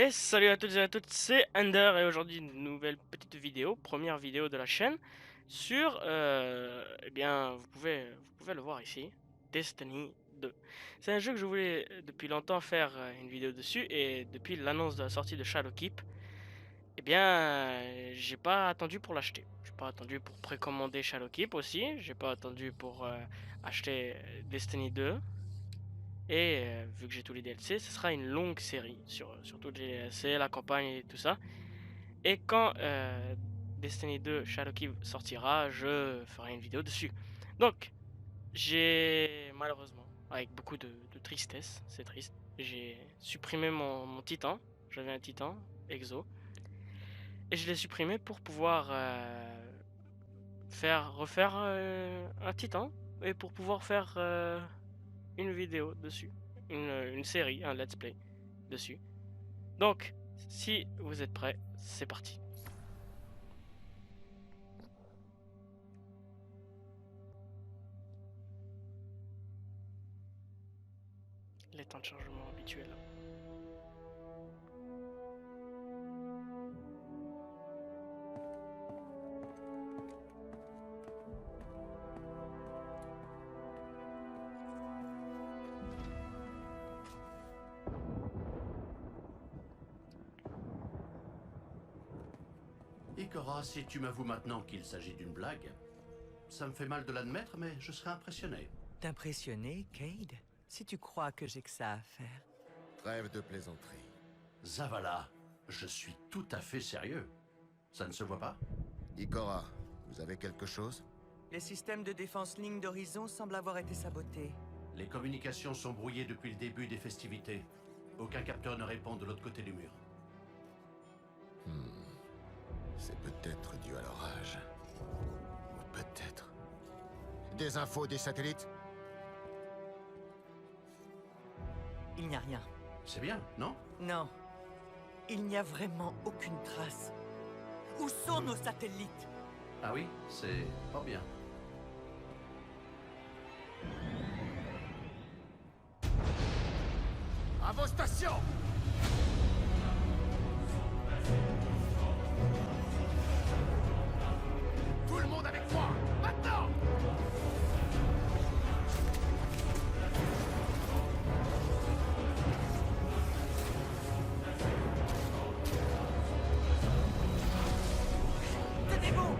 Et salut à toutes et à toutes, c'est Ender et aujourd'hui une nouvelle petite vidéo, première vidéo de la chaîne sur, eh bien, vous pouvez le voir ici, Destiny 2. C'est un jeu que je voulais depuis longtemps faire une vidéo dessus et depuis l'annonce de la sortie de Shadowkeep, eh bien, j'ai pas attendu pour l'acheter. J'ai pas attendu pour précommander Shadowkeep aussi, j'ai pas attendu pour acheter Destiny 2. Et vu que j'ai tous les DLC, ce sera une longue série sur tous les DLC, la campagne et tout ça. Et quand Destiny 2 Shadowkeep sortira, je ferai une vidéo dessus. Donc, j'ai malheureusement, avec beaucoup de tristesse, c'est triste, j'ai supprimé mon titan. J'avais un titan, Exo. Et je l'ai supprimé pour pouvoir refaire un titan. Et pour pouvoir faire une vidéo dessus. Une série, un let's play dessus. Donc, si vous êtes prêts, c'est parti. Les temps de chargement habituels. Ikora, si tu m'avoues maintenant qu'il s'agit d'une blague, ça me fait mal de l'admettre, mais je serais impressionné. T'impressionner, Cade? Si tu crois que j'ai que ça à faire. Trêve de plaisanterie. Zavala, je suis tout à fait sérieux. Ça ne se voit pas? Ikora, vous avez quelque chose? Les systèmes de défense ligne d'horizon semblent avoir été sabotés. Les communications sont brouillées depuis le début des festivités. Aucun capteur ne répond de l'autre côté du mur. C'est peut-être dû à l'orage. Ou peut-être... Des infos des satellites? Il n'y a rien. C'est bien, non? Non. Il n'y a vraiment aucune trace. Où sont nos satellites? Ah oui, c'est pas bien. À vos stations! Tout le monde avec moi! Maintenant! Tenez-vous!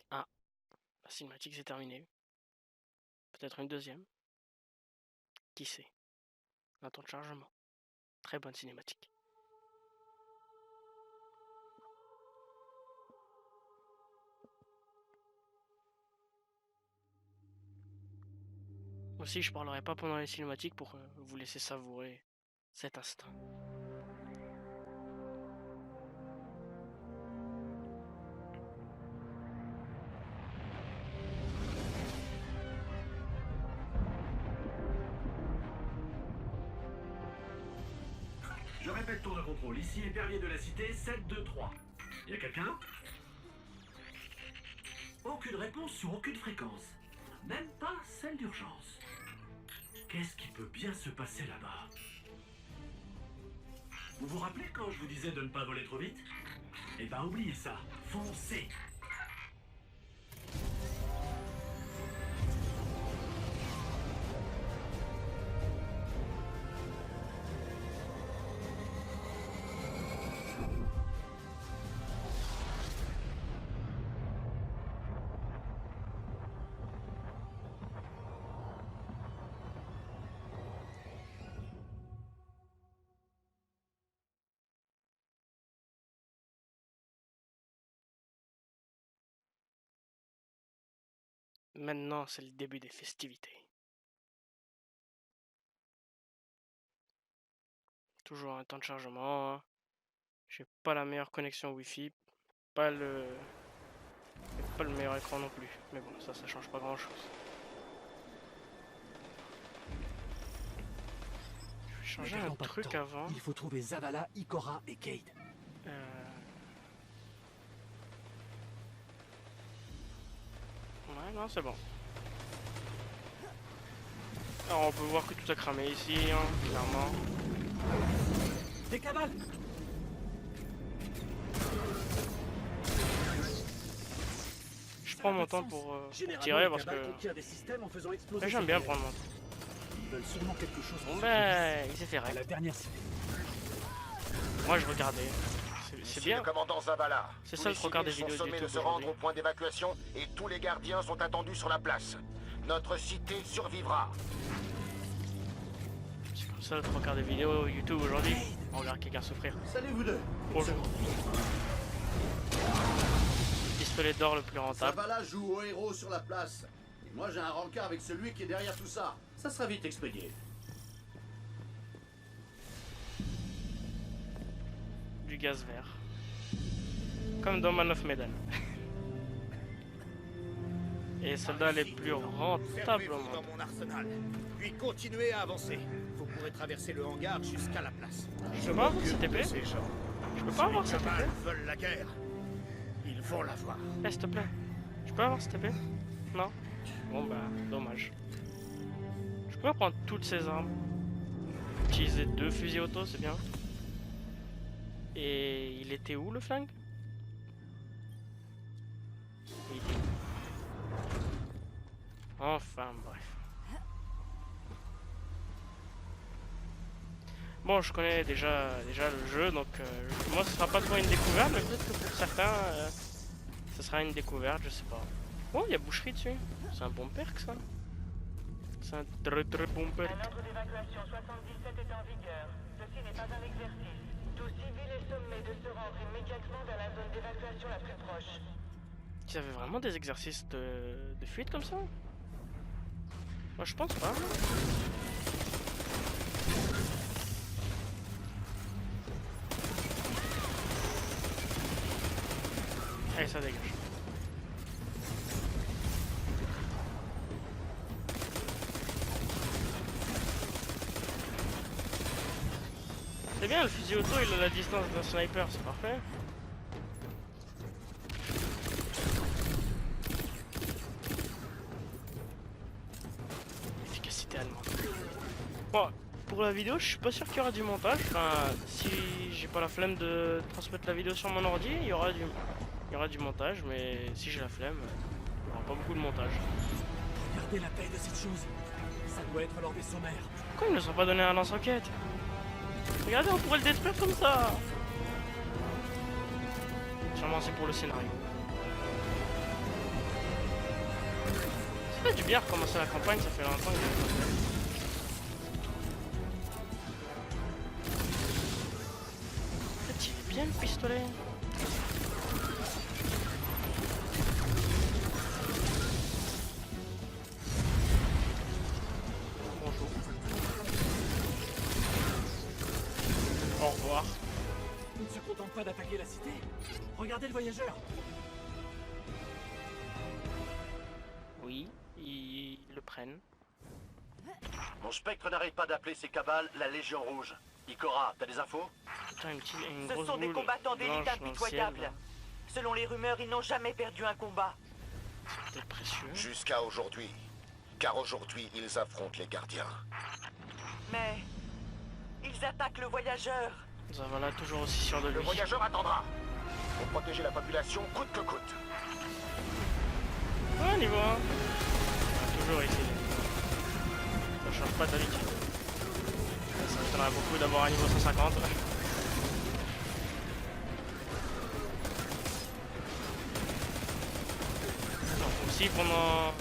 Ah, la cinématique c'est terminé. Peut-être une deuxième. Qui sait? Un temps de chargement. Très bonne cinématique. Aussi, je parlerai pas pendant les cinématiques pour vous laisser savourer cet instant. Je répète, tour de contrôle. Ici, épervier de la cité, 723. Y a quelqu'un? Aucune réponse sur aucune fréquence. Même pas celle d'urgence. Qu'est-ce qui peut bien se passer là-bas? Vous vous rappelez quand je vous disais de ne pas voler trop vite? Eh ben, oubliez ça. Foncez! Maintenant, c'est le début des festivités. Toujours un temps de chargement. Hein. J'ai pas la meilleure connexion Wi-Fi, pas le meilleur écran non plus. Mais bon, ça change pas grand chose. Je vais changer un truc avant. Il faut trouver Zavala, Ikora et Cade. Ouais, non, c'est bon. Alors, on peut voir que tout a cramé ici, hein, clairement. Des cavales! Je prends mon temps pour tirer parce que j'aime bien prendre mon temps. Ils veulent sûrement quelque chose. Bon ben, il s'est fait à la règle. dernière cité. Moi je regardais. C'est bien. Le commandant Zavala. C'est Tous ça les le regard des civils vidéos sont de sommés de YouTube se rendre aujourd'hui. au point d'évacuation et tous les gardiens sont attendus sur la place. Notre cité survivra. C'est comme ça le regard des vidéos YouTube aujourd'hui. On regarde quelqu'un souffrir. Salut vous deux. Bonjour. Pistolet d'or le plus rentable. Zavala joue au héros sur la place. Et moi j'ai un rencard avec celui qui est derrière tout ça. Ça sera vite expédié. Du gaz vert. Comme dans Man of Medan. Et les soldats les plus rentables au Fermez-vous dans monde. mon arsenal, puis continuez à avancer. Vous pourrez traverser le hangar jusqu'à la place. Je peux pas avoir cette épée? Ces gens. Je peux pas avoir Les cette épée? Kamal veulent la guerre. Ils vont l'avoir. Eh, s'il te plaît. Je peux avoir cette épée? Non? Bon bah, dommage. Je peux prendre toutes ces armes. Utiliser 2 fusils auto, c'est bien. Et il était où le flingue? Il était où? Enfin bref. Bon, je connais déjà le jeu, donc moi ce sera pas trop une découverte, mais peut-être que pour certains, ce sera une découverte, je sais pas. Oh, il y a boucherie dessus. C'est un bon perk ça. C'est un très bon perk. Un ordre d'évacuation 77 est en vigueur. Ceci n'est pas un exercice. Tout civil est sommé de se rendre immédiatement dans la zone d'évacuation la plus proche. Ils avaient vraiment des exercices de fuite comme ça? Moi je pense pas. Allez, ça dégage. C'est bien, le fusil auto il a la distance d'un sniper, c'est parfait. Efficacité allemande. Bon, pour la vidéo, je suis pas sûr qu'il y aura du montage. Enfin, si j'ai pas la flemme de transmettre la vidéo sur mon ordi, il y aura du montage, mais si j'ai la flemme, il y aura pas beaucoup de montage. Regardez la taille de cette chose. Ça doit être leur vaisseau mère. Pourquoi ils ne nous ont pas donné un lance-roquette? Regardez, on pourrait le détruire comme ça. Sûrement c'est pour le scénario. Ça fait du bien recommencer la campagne, ça fait longtemps que j'ai pas fait. En fait, il est bien le pistolet. Bonjour. Au revoir. Ils ne se contentent pas d'attaquer la cité. Regardez le voyageur. Oui, ils le prennent. Mon spectre n'arrête pas d'appeler ses cabales la Légion Rouge. Ikora, t'as des infos? Putain, une Ce grosse sont des boule combattants d'élite blanche dans le ciel, impitoyables. là. Selon les rumeurs, ils n'ont jamais perdu un combat. C'est peut-être précieux. Jusqu'à aujourd'hui. Car aujourd'hui, ils affrontent les gardiens. Mais ils attaquent le voyageur. Zavala toujours aussi sûr de Le lui. voyageur attendra. Pour protéger la population coûte que coûte. Ouais, niveau 1. Toujours ici. Ça change pas d'habitude. Ça m'étonnerait beaucoup d'avoir un niveau 150. Donc aussi pendant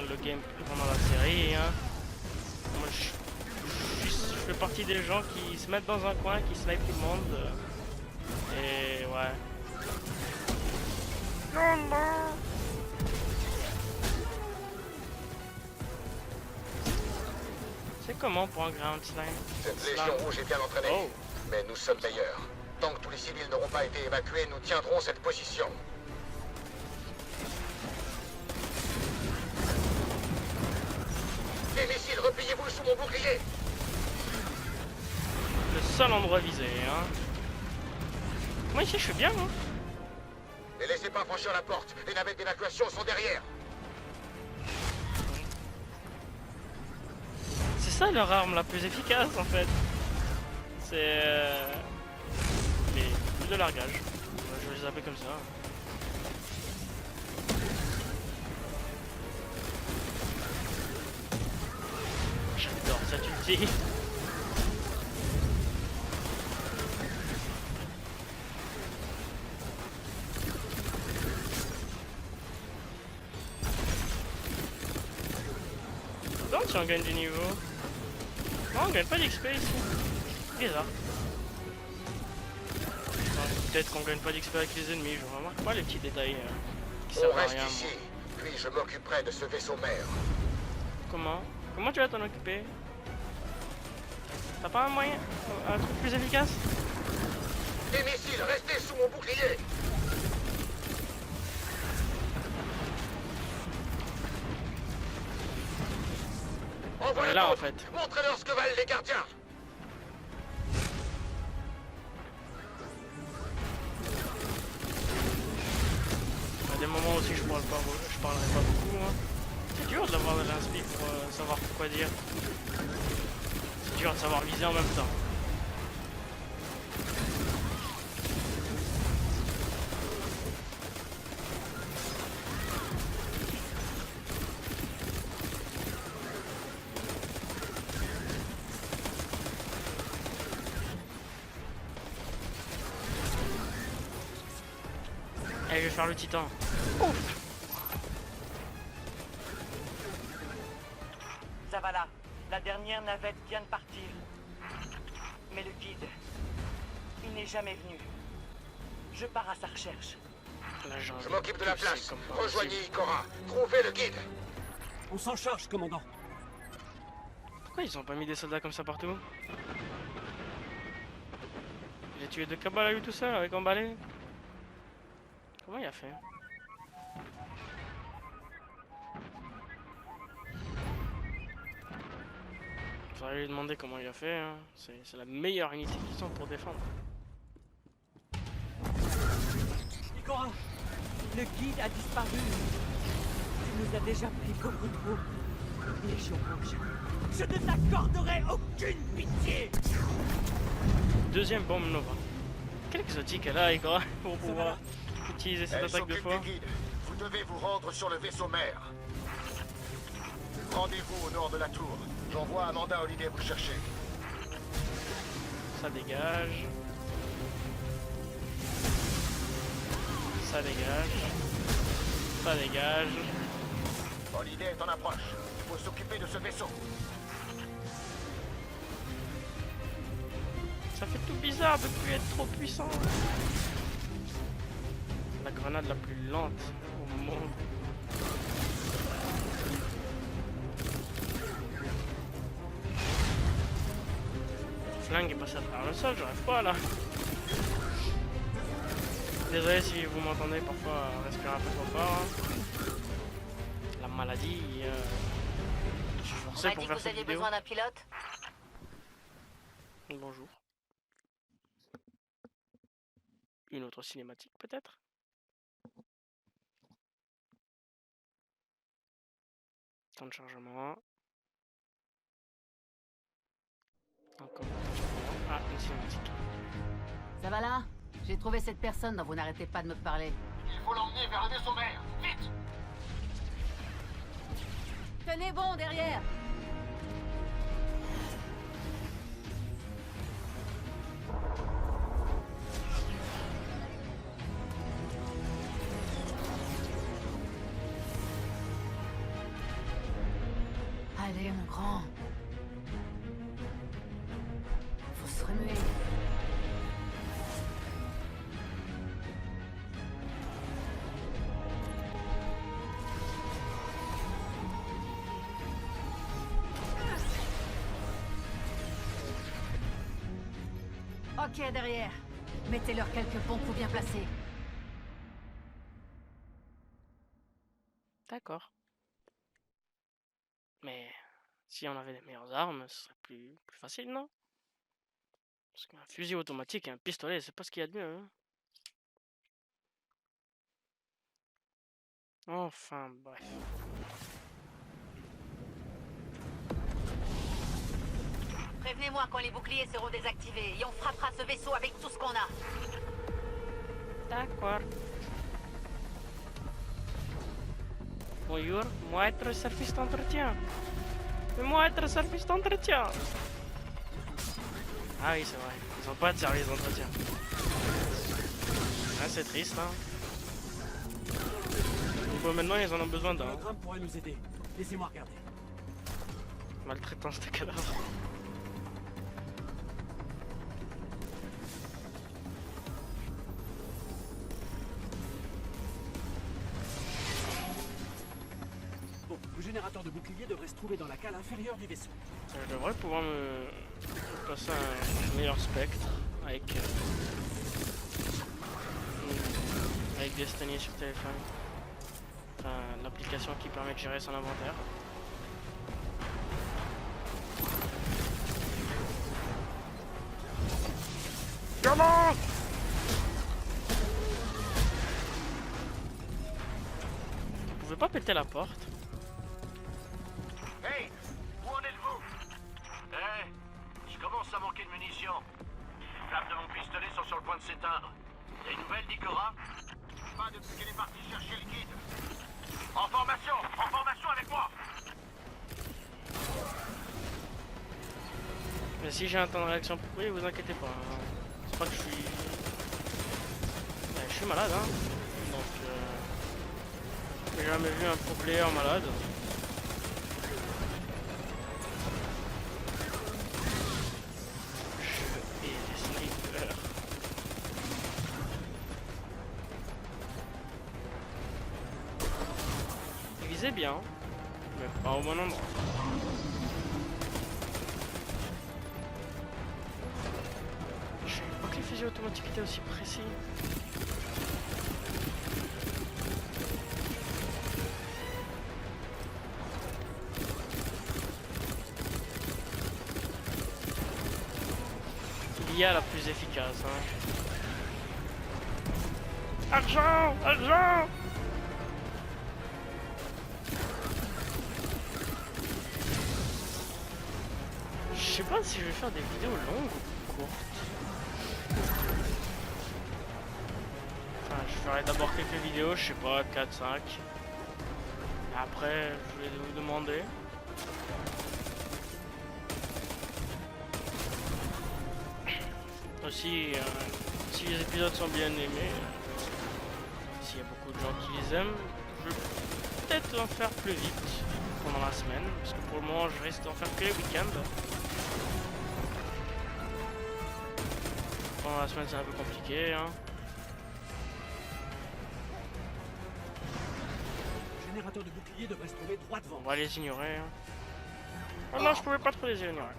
le game, pendant la série, hein, moi je fais partie des gens qui se mettent dans un coin, qui snipe tout le monde. Et ouais. C'est comment pour un ground slime? Cette Slime. Légion Rouge est bien entraînée, Oh. mais nous sommes meilleurs. Tant que tous les civils n'auront pas été évacués, nous tiendrons cette position. Les missiles, repliez-vous sous mon bouclier. Le seul endroit visé, hein. Moi ici je suis bien, hein. Ne laissez pas franchir la porte. Les navettes d'évacuation sont derrière. C'est ça leur arme la plus efficace en fait. C'est les bulles de largage. Je vais les appeler comme ça. J'adore cette ulti. Donc si on gagne du niveau. Non, on gagne pas d'XP ici. Bizarre. Enfin, peut-être qu'on gagne pas d'XP avec les ennemis, je remarque pas les petits détails qui On servent à reste rien. ici, Moi. puis je m'occuperai de ce vaisseau mère. Comment tu vas t'en occuper? T'as pas un moyen, un truc plus efficace? Les missiles, restez sous mon bouclier. Envoyez Là en d'autres. fait. Montrez-leur ce que valent les gardiens. À des moments aussi je parlerai pas beaucoup. Hein. C'est dur d'avoir de l'inspi pour savoir quoi dire. C'est dur de savoir viser en même temps. Allez, je vais faire le titan. Ouf. Zavala, la dernière navette vient de partir. Mais le guide, il n'est jamais venu. Je pars à sa recherche. Là, j'ai envie Je m'occupe de la pousser place. comme pas Rejoignez possible. Ikora. Trouvez le guide. On s'en charge, commandant. Pourquoi ils ont pas mis des soldats comme ça partout? J'ai tué 2 cabales à lui tout seul avec un balai. Comment il a fait? Faudrait lui demander comment il a fait. Hein. C'est la meilleure unité qu'ils ont pour défendre. Ikora, Le guide a disparu. Tu nous as déjà pris beaucoup trop. Légion Rouge, je ne t'accorderai aucune pitié. Deuxième bombe Nova. Quelle exotique elle a, Ikora, pour pouvoir utiliser cette Elle attaque deux s'occupe fois. du guide. Vous devez vous rendre sur le vaisseau mère. Rendez-vous au nord de la tour. J'envoie Amanda Holiday vous chercher. Ça dégage. Ça dégage. Ça dégage. Holiday est en approche. Il faut s'occuper de ce vaisseau. Ça fait tout bizarre de plus être trop puissant. La grenade la plus lente au monde. Le flingue est passé à travers le sol, j'arrive pas là. Désolé si vous m'entendez parfois respirer un peu trop fort. Hein. La maladie. Je suis On forcé m'a pour dit faire que vous cette aviez vidéo. besoin d'un pilote. Bonjour. Une autre cinématique peut-être? Temps de chargement. Encore un temps de chargement. Ah, une cinématique. Ça va là? J'ai trouvé cette personne dont vous n'arrêtez pas de me parler. Il faut l'emmener vers le vaisseau mère. Vite! Tenez bon derrière! Allez, mon grand. Faut se remuer. Ok, derrière. Mettez-leur quelques bons coups bien placés. D'accord. Mais si on avait des meilleures armes, ce serait plus facile, non? Parce qu'un fusil automatique et un pistolet, c'est pas ce qu'il y a de mieux, hein. Enfin, bref. Prévenez-moi quand les boucliers seront désactivés et on frappera ce vaisseau avec tout ce qu'on a. D'accord. Bonjour, moi être service d'entretien. Mais moi être service d'entretien. Ah oui, c'est vrai. Ils ont pas de service d'entretien. Ah, c'est triste, hein. Bon, maintenant, ils en ont besoin d'un. L'hologramme pourrait nous aider. Laissez-moi regarder. Maltraitance de cadavres. Bon, le générateur de bouclier devrait se trouver dans la cale inférieure du vaisseau. Je devrais pouvoir me passer un meilleur spectre avec Destiny sur téléphone. Enfin, l'application qui permet de gérer son inventaire. Comment? Vous pouvez pas péter la porte? Hey, où en êtes-vous? Je commence à manquer de munitions. Les flammes de mon pistolet sont sur le point de s'éteindre. Des nouvelles d'Ikora? Pas depuis qu'elle est partie chercher le guide. En formation avec moi. Mais si j'ai un temps de réaction pour vous, vous inquiétez pas. Hein. C'est pas que je suis... Ouais, je suis malade, hein. Donc, j'ai jamais vu un pro player malade. Je hais les snipers. Visez bien, mais pas au bon endroit. Je savais pas que les fusils automatiques étaient aussi précis. L'IA la plus efficace, hein. Argent! Argent! Je sais pas si je vais faire des vidéos longues ou courtes. Enfin, je ferai d'abord quelques vidéos, je sais pas, 4-5. Après, je vais vous demander. Aussi, si les épisodes sont bien aimés, s'il y a beaucoup de gens qui les aiment, je vais peut-être en faire plus vite pendant la semaine, parce que pour le moment je risque d'en faire que les week-ends. Pendant la semaine c'est un peu compliqué, hein. Le générateur de bouclier devrait se trouver droit devant. On va les ignorer, hein. Oh non, je pouvais pas trop les ignorer.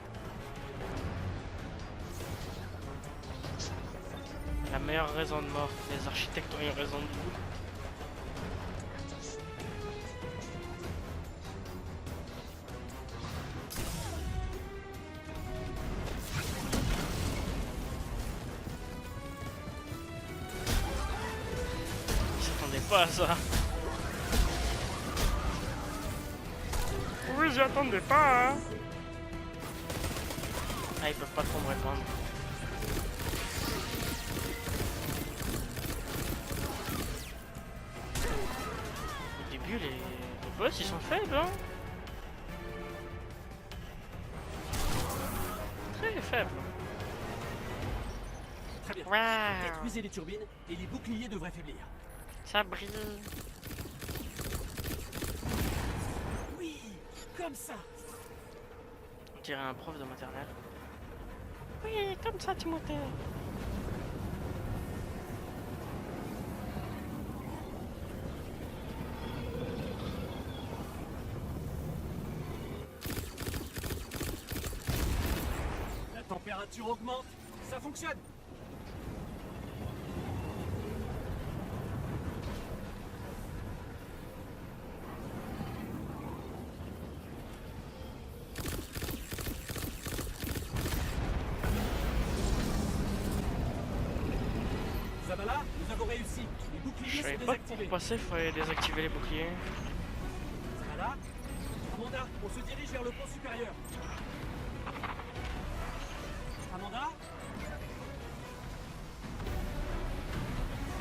La meilleure raison de mort, les architectes ont eu raison de vous. Ils s'attendaient pas à ça. Oui, j'y attendais pas, hein. Ah, ils peuvent pas trop me répondre. Au début, les boss, ils sont faibles, hein. Très faibles. Très bien. Waouh, Épuisez les turbines et les boucliers devraient faiblir. ça brille. Oui, comme ça. On dirait un prof de maternelle. Oui, comme ça, Timothée. La température augmente. Ça fonctionne. Zavala, nous avons réussi. Les Je boucliers savais sont pas que pour désactivés. passer, il fallait désactiver les boucliers. Zavala, Amanda, on se dirige vers le pont supérieur. Amanda,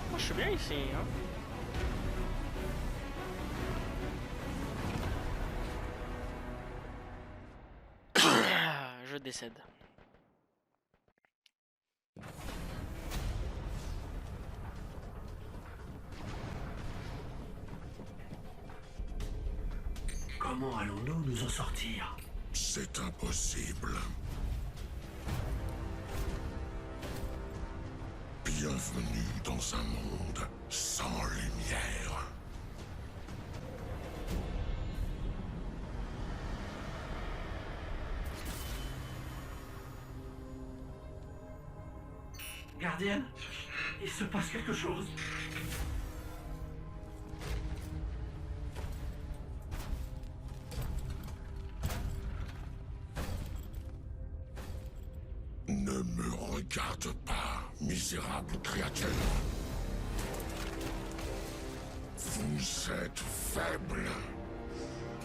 Moi, je suis bien ici, hein. Je décède. Comment allons-nous nous en sortir? C'est impossible. Bienvenue dans un monde sans lumière. Gardienne, il se passe quelque chose. Ne me regarde pas, misérable créature. Vous êtes faible,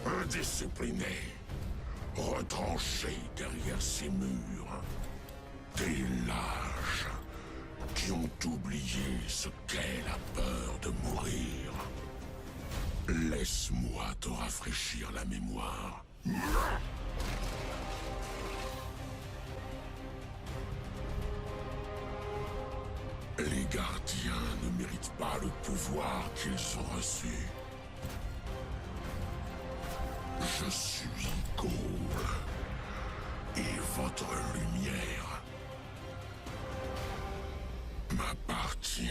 indiscipliné, retranché derrière ces murs. Des lâches qui ont oublié ce qu'est la peur de mourir. Laisse-moi te rafraîchir la mémoire. Les gardiens ne méritent pas le pouvoir qu'ils ont reçu. Je suis Gaul, et votre lumière m'appartient.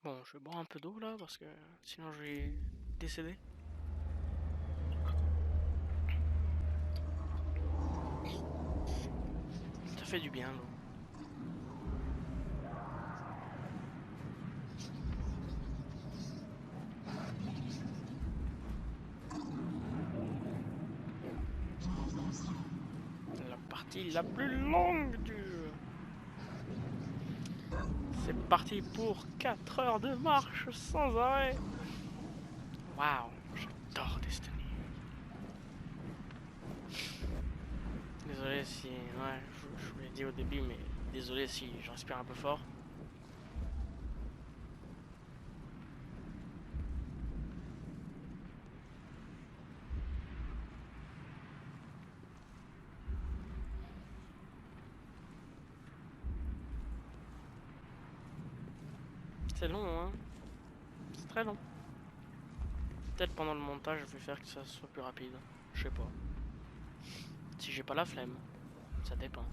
Bon, je vais boire un peu d'eau là parce que sinon je vais décéder. Ça fait du bien l'eau. La partie la plus longue du jeu. C'est parti pour 4 heures de marche sans arrêt. Waouh, j'adore Destiny. Désolé si, ouais, je vous l'ai dit au début, mais désolé si j'inspire un peu fort. c'est long, hein. C'est très long. Peut-être pendant le montage, je vais faire que ça soit plus rapide. Je sais pas. Si j'ai pas la flemme. Ça dépend.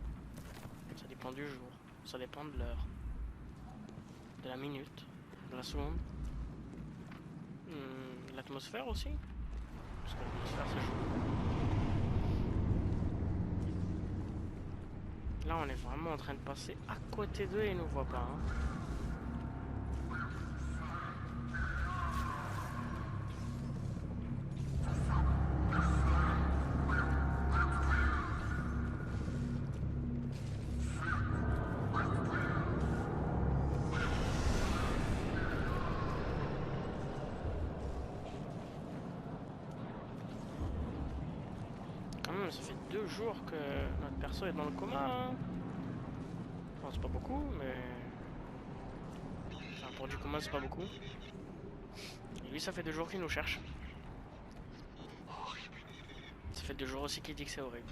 Ça dépend du jour. Ça dépend de l'heure. De la minute. De la seconde. L'atmosphère aussi. Parce que l'atmosphère, ça joue. Là, on est vraiment en train de passer à côté d'eux et ils nous voient pas. Hein. Ça fait 2 jours que notre perso est dans le coma. Hein. Enfin, c'est pas beaucoup, mais... Enfin, pour du coma, c'est pas beaucoup. Et lui, ça fait 2 jours qu'il nous cherche. Ça fait 2 jours aussi qu'il dit que c'est horrible.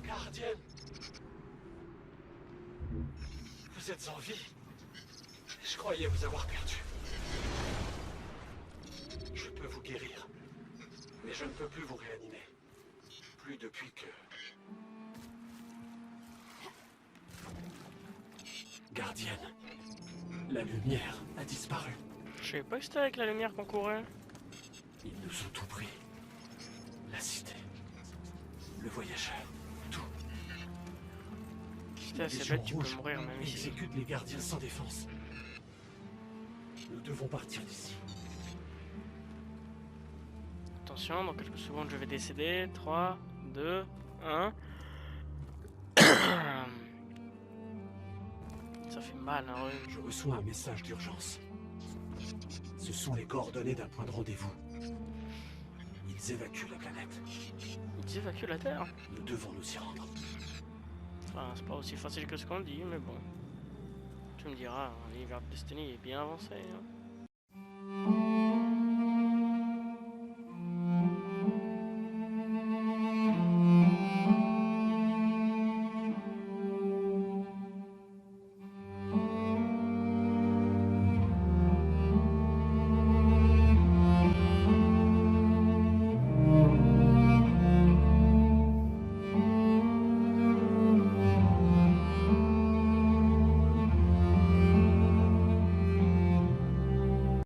Gardienne, vous êtes en vie. Je croyais vous avoir perdu. Je peux vous guérir, mais je ne peux plus vous réanimer. Plus depuis que... Gardienne, la lumière a disparu. Je savais pas que c'était avec la lumière qu'on courait. Ils nous ont tout pris. La cité, le voyageur, tout. Si t'es assez bête, tu peux mourir même ici. Exécute les gardiens sans défense. Nous devons partir d'ici. Attention, dans quelques secondes je vais décéder. 3, 2, 1. Ça fait mal, hein. Je reçois un message d'urgence. Ce sont les coordonnées d'un point de rendez-vous. Ils évacuent la planète. Ils évacuent la Terre. Nous devons nous y rendre. Enfin, c'est pas aussi facile que ce qu'on dit, mais bon. Tu me diras, l'univers de Destiny est bien avancé. Hein.